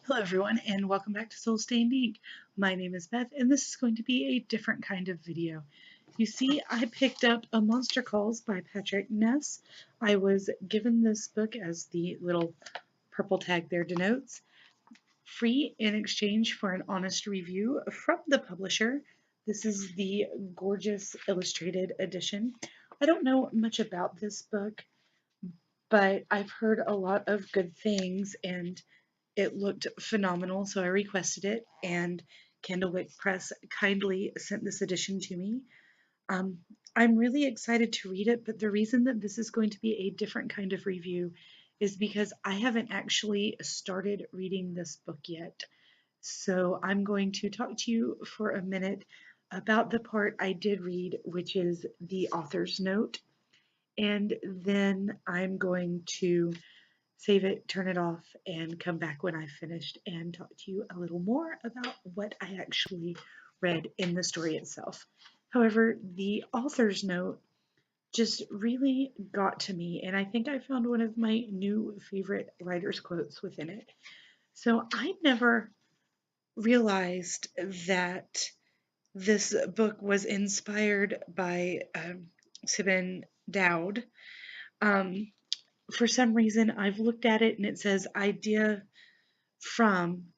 Hello everyone and welcome back to Soul Stained Ink. My name is Beth and this is going to be a different kind of video. You see, I picked up A Monster Calls by Patrick Ness. I was given this book, as the little purple tag there denotes, free in exchange for an honest review from the publisher. This is the gorgeous illustrated edition. I don't know much about this book, but I've heard a lot of good things and it looked phenomenal, so I requested it, and Candlewick Press kindly sent this edition to me. Um, I'm really excited to read it, but the reason that this is going to be a different kind of review is because I haven't actually started reading this book yet. So I'm going to talk to you for a minute about the part I did read, which is the author's note, and then I'm going to save it, turn it off, and come back when I've finished and talk to you a little more about what I actually read in the story itself. However, the author's note just really got to me, and I think I found one of my new favorite writer's quotes within it. So I never realized that this book was inspired by Sibin Dowd. Um, for some reason, I've looked at it and it says idea from,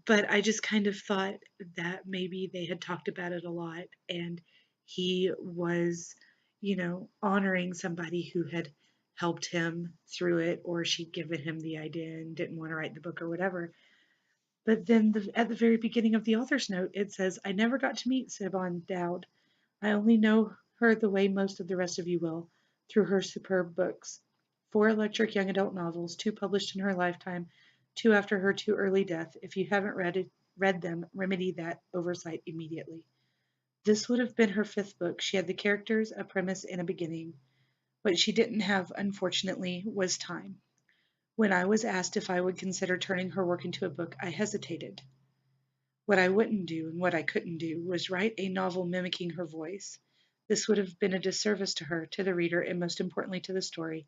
but I just kind of thought that maybe they had talked about it a lot and he was, honoring somebody who had helped him through it, or she'd given him the idea and didn't want to write the book or whatever. But then at the very beginning of the author's note, it says, I never got to meet Siobhan Dowd. I only know her the way most of the rest of you will, through her superb books. 4 electric young adult novels, 2 published in her lifetime, 2 after her too early death. If you haven't read them, remedy that oversight immediately. This would have been her 5th book. She had the characters, a premise, and a beginning. What she didn't have, unfortunately, was time. When I was asked if I would consider turning her work into a book, I hesitated. What I wouldn't do and what I couldn't do was write a novel mimicking her voice. This would have been a disservice to her, to the reader, and most importantly to the story.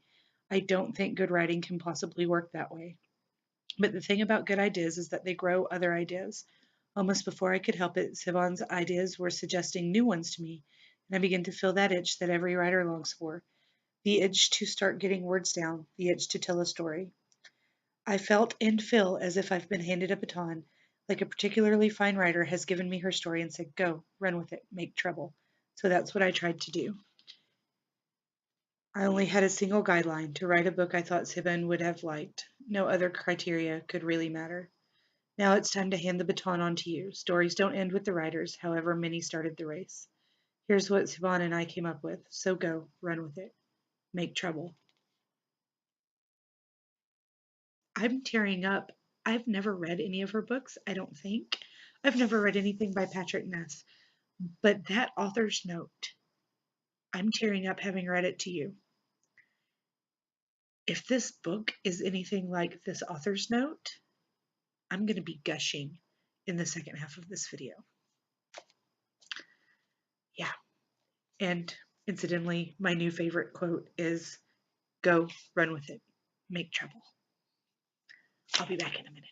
I don't think good writing can possibly work that way. But the thing about good ideas is that they grow other ideas. Almost before I could help it, Siobhan's ideas were suggesting new ones to me, and I began to feel that itch that every writer longs for, the itch to start getting words down, the itch to tell a story. I felt and feel as if I've been handed a baton, like a particularly fine writer has given me her story and said, go, run with it, make trouble. So that's what I tried to do. I only had a single guideline, to write a book I thought Sivan would have liked. No other criteria could really matter. Now it's time to hand the baton on to you. Stories don't end with the writers, however many started the race. Here's what Sivan and I came up with, so go, run with it, make trouble. I'm tearing up. I've never read any of her books, I don't think. I've never read anything by Patrick Ness, but that author's note, I'm tearing up having read it to you. If this book is anything like this author's note, I'm going to be gushing in the second half of this video. Yeah. And incidentally, my new favorite quote is, go, run with it, make trouble. I'll be back in a minute.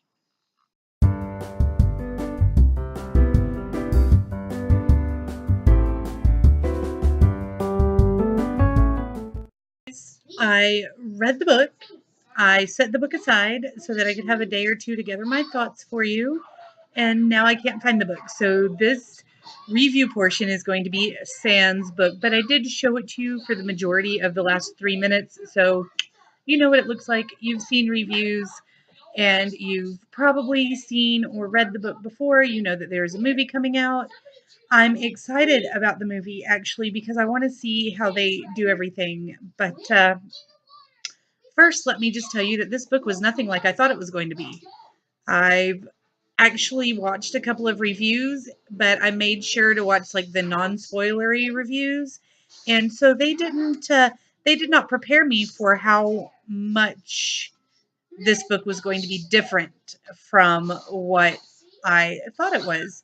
I read the book. I set the book aside so that I could have a day or two to gather my thoughts for you. And now I can't find the book. So this review portion is going to be Sans book, but I did show it to you for the majority of the last 3 minutes. So you know what it looks like. You've seen reviews and you've probably seen or read the book before. You know that there's a movie coming out. I'm excited about the movie actually because I want to see how they do everything. But first, let me just tell you that this book was nothing like I thought it was going to be. I've actually watched a couple of reviews, but I made sure to watch like the non-spoilery reviews. And so they did not prepare me for how much this book was going to be different from what I thought it was.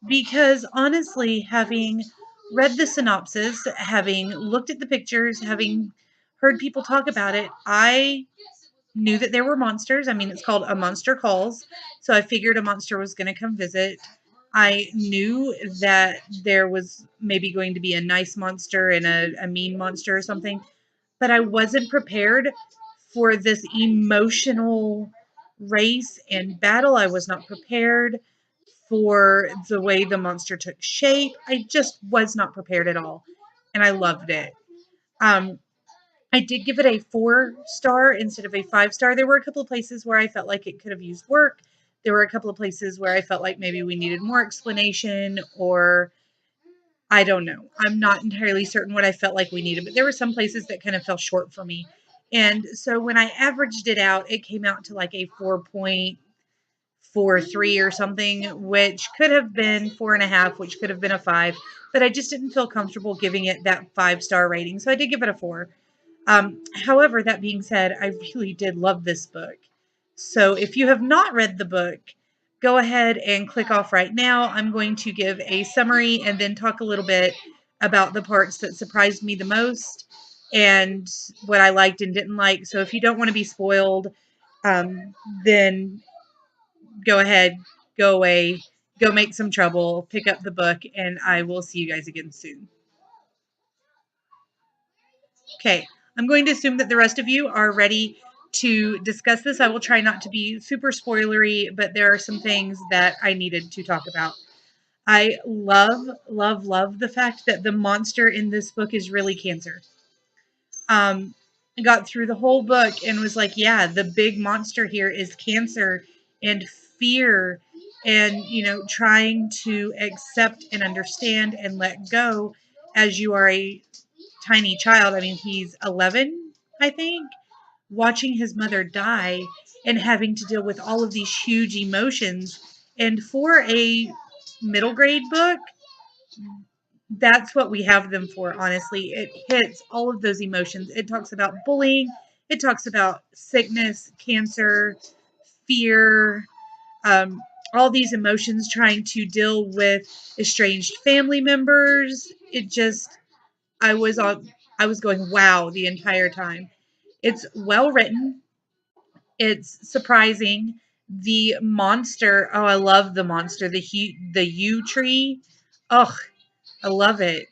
Because honestly, having read the synopsis, having looked at the pictures, having heard people talk about it, I knew that there were monsters. I mean, it's called A Monster Calls, so I figured a monster was going to come visit. I knew that there was maybe going to be a nice monster and a mean monster or something, but I wasn't prepared for this emotional race and battle. I was not prepared for the way the monster took shape. I just was not prepared at all, and I loved it. Um, I did give it a 4-star instead of a 5-star. There were a couple of places where I felt like it could have used work. There were a couple of places where I felt like maybe we needed more explanation, or I don't know. I'm not entirely certain what I felt like we needed, but there were some places that kind of fell short for me. And so when I averaged it out, it came out to like a 4.43 or something, which could have been 4.5, which could have been a 5, but I just didn't feel comfortable giving it that 5-star rating. So I did give it a 4. However, that being said, I really did love this book. So if you have not read the book, go ahead and click off right now. I'm going to give a summary and then talk a little bit about the parts that surprised me the most and what I liked and didn't like. So if you don't want to be spoiled, then go ahead, go away, go make some trouble, pick up the book, and I will see you guys again soon. Okay, I'm going to assume that the rest of you are ready to discuss this. I will try not to be super spoilery, but there are some things that I needed to talk about. I love, love, love the fact that the monster in this book is really cancer. I got through the whole book and was like, yeah, the big monster here is cancer and fear and, trying to accept and understand and let go as you are a tiny child. I mean, he's 11, I think, watching his mother die and having to deal with all of these huge emotions. And for a middle grade book, that's what we have them for, honestly. It hits all of those emotions. It talks about bullying, it talks about sickness, cancer, fear, um, all these emotions, trying to deal with estranged family members. It just, I was going, wow, the entire time. It's well written. It's surprising. The monster, oh, I love the monster, the yew tree. Oh, I love it.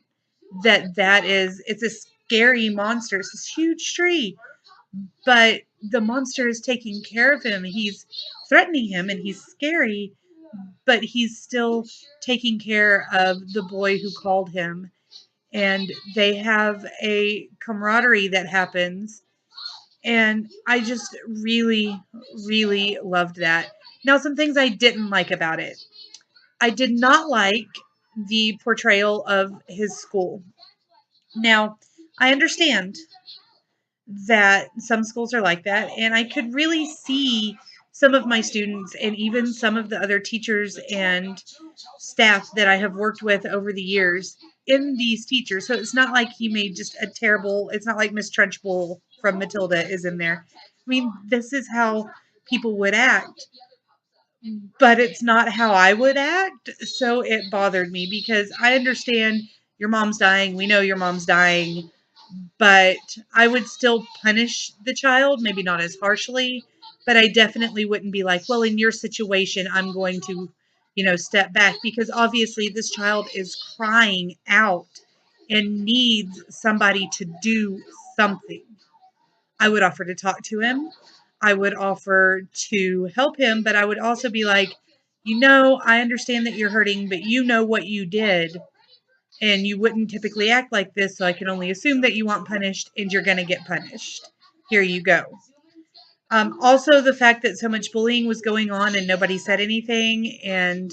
It's a scary monster. It's this huge tree, but the monster is taking care of him. He's threatening him and he's scary, but he's still taking care of the boy who called him. And they have a camaraderie that happens. And I just really, really loved that. Now, some things I didn't like about it. I did not like the portrayal of his school. Now, I understand that some schools are like that, and I could really see some of my students and even some of the other teachers and staff that I have worked with over the years in these teachers. So it's not like he made just a terrible, it's not like Miss Trunchbull from Matilda is in there. I mean, this is how people would act, but it's not how I would act. So it bothered me because I understand your mom's dying. We know your mom's dying, but I would still punish the child, maybe not as harshly, but I definitely wouldn't be like, well, in your situation, I'm going to, step back, because obviously this child is crying out and needs somebody to do something. I would offer to talk to him. I would offer to help him, but I would also be like, I understand that you're hurting, but you know what you did, and you wouldn't typically act like this, so I can only assume that you want punished, and you're going to get punished. Here you go. Also, the fact that so much bullying was going on and nobody said anything, and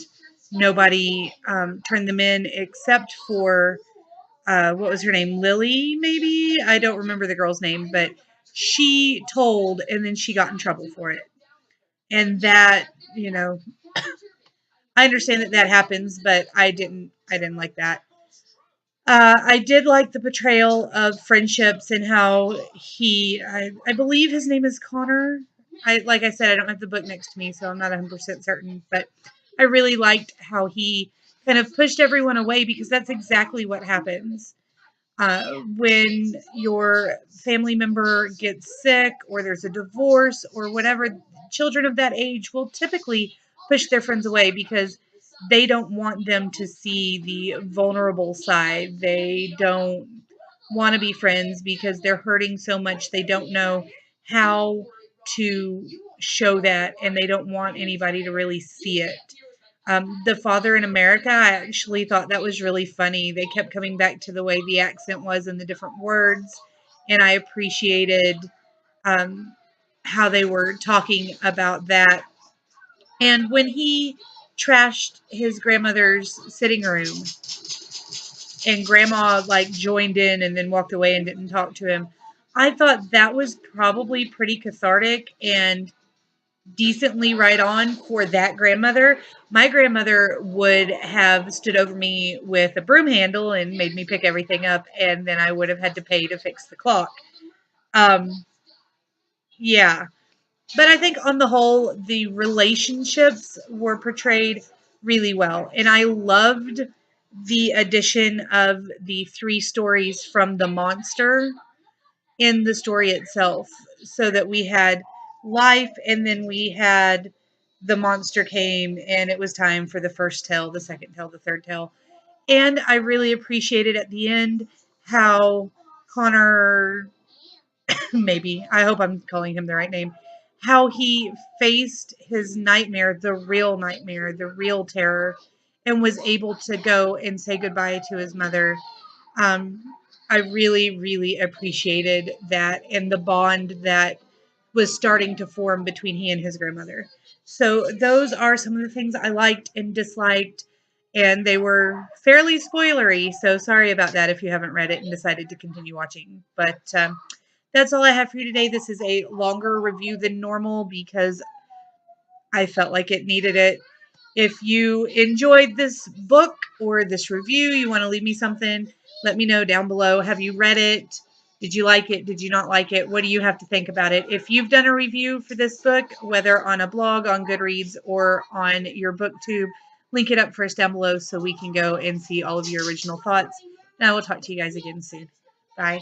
nobody turned them in except for, what was her name? Lily, maybe? I don't remember the girl's name, but she told, and then she got in trouble for it. And that, I understand that happens, but I didn't like that. I did like the portrayal of friendships and how I believe his name is Connor. Like I said, I don't have the book next to me, so I'm not 100% certain, but I really liked how he kind of pushed everyone away, because that's exactly what happens. When your family member gets sick or there's a divorce or whatever, children of that age will typically push their friends away because they don't want them to see the vulnerable side. They don't want to be friends because they're hurting so much. They don't know how to show that, and they don't want anybody to really see it. The Father in America, I actually thought that was really funny. They kept coming back to the way the accent was and the different words, and I appreciated um, how they were talking about that. And when he trashed his grandmother's sitting room, and Grandma like joined in and then walked away and didn't talk to him, I thought that was probably pretty cathartic and decently right on for that grandmother. My grandmother would have stood over me with a broom handle and made me pick everything up, and then I would have had to pay to fix the clock. Um, yeah. But I think on the whole, the relationships were portrayed really well. And I loved the addition of the 3 stories from the monster in the story itself, so that we had life and then we had the monster came and it was time for the first tale, the second tale, the third tale. And I really appreciated at the end how Connor, maybe, I hope I'm calling him the right name, how he faced his nightmare, the real terror, and was able to go and say goodbye to his mother. um, I really, really appreciated that and the bond that was starting to form between he and his grandmother. So those are some of the things I liked and disliked, and they were fairly spoilery. So sorry about that if you haven't read it and decided to continue watching. But that's all I have for you today. This is a longer review than normal because I felt like it needed it. If you enjoyed this book or this review, you want to leave me something, let me know down below. Have you read it? Did you like it? Did you not like it? What do you have to think about it? If you've done a review for this book, whether on a blog, on Goodreads, or on your BookTube, link it up for us down below so we can go and see all of your original thoughts. And I will talk to you guys again soon. Bye.